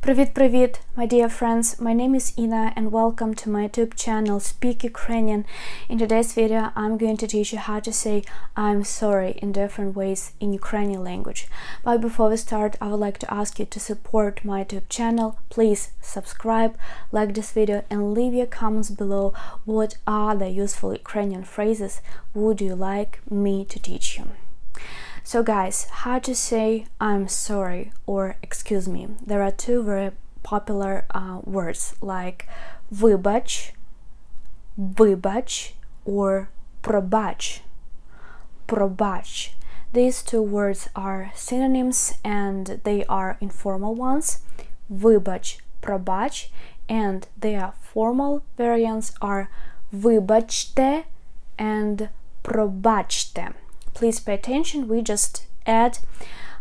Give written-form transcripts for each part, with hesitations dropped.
Привіт-привіт, my dear friends. My name is Ina and welcome to my YouTube channel Speak Ukrainian. In today's video, I'm going to teach you how to say I'm sorry in different ways in Ukrainian language. But before we start, I would like to ask you to support my YouTube channel. Please subscribe, like this video and leave your comments below. What are the useful Ukrainian phrases would you like me to teach you? So guys, how to say I'm sorry or excuse me. There are two very popular words like вибач, or пробач, пробач. These two words are synonyms and they are informal ones. Вибач, пробач, and their formal variants are вибачте and пробачте. Please pay attention, we just add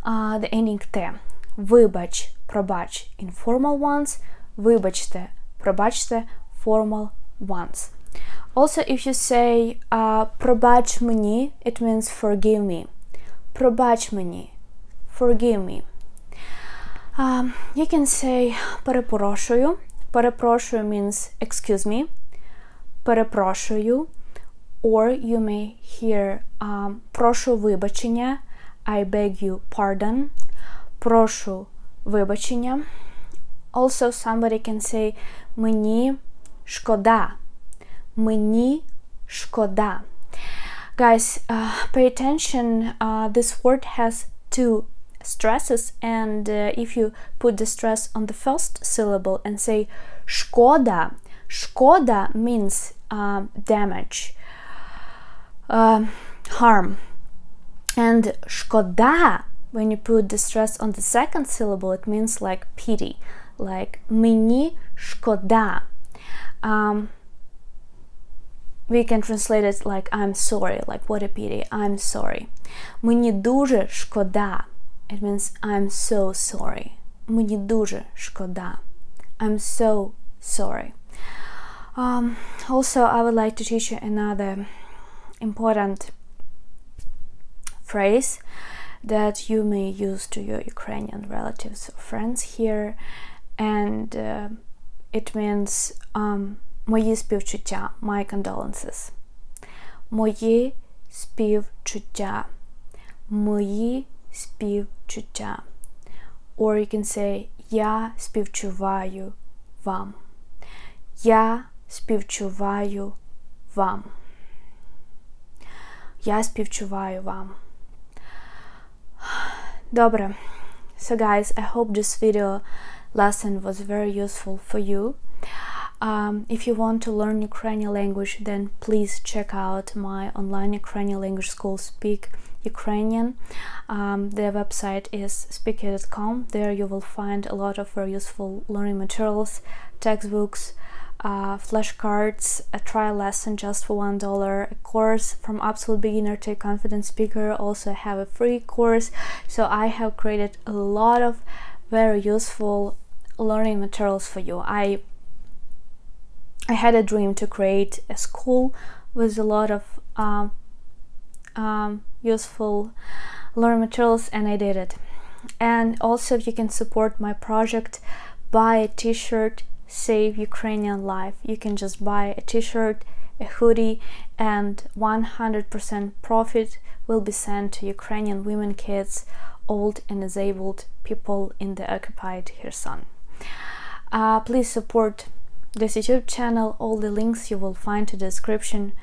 the ending te. Вибач, пробач, informal ones. Вибачте, пробачте, formal ones. Also, if you say пробач мені, it means forgive me. Пробач мені, forgive me. You can say перепрошую. Перепрошую means excuse me. Перепрошую. Or you may hear прошу вибачення, I beg you pardon. Прошу вибачення. Also somebody can say мені шкода. Мені шкода. Guys, pay attention, this word has two stresses and if you put the stress on the first syllable and say шкода, шкода means damage. Harm, and шкода, when you put the stress on the second syllable, it means like pity, like мені шкода. We can translate it like I'm sorry, like what a pity, I'm sorry. Мені дуже шкода, it means I'm so sorry. Мені дуже шкода, I'm so sorry. Also, I would like to teach you another important phrase that you may use to your Ukrainian relatives or friends here, and it means мої співчуття, my condolences. Мої співчуття, мої співчуття. Or you can say я співчуваю вам. Я співчуваю вам. Я співчуваю вам. Добре. So guys, I hope this video lesson was very useful for you. If you want to learn Ukrainian language, then please check out my online Ukrainian language school, Speak Ukrainian. Their website is speaky.com. There you will find a lot of very useful learning materials, textbooks, flashcards, a trial lesson just for $1, a course from absolute beginner to a confident speaker. Also have a free course. So I have created a lot of very useful learning materials for you. I had a dream to create a school with a lot of useful learning materials, and I did it. And also, if you can support my project, buy a t-shirt, Save Ukrainian Life. You can just buy a t-shirt, a hoodie, and 100% profit will be sent to Ukrainian women, kids, old and disabled people in the occupied Kherson. Please support this YouTube channel. All the links you will find in the description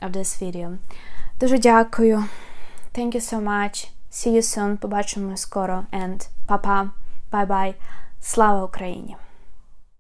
of this video. Дуже дякую. Thank you so much. See you soon. Побачимо скоро. And па-па. Bye-bye. Слава Україні!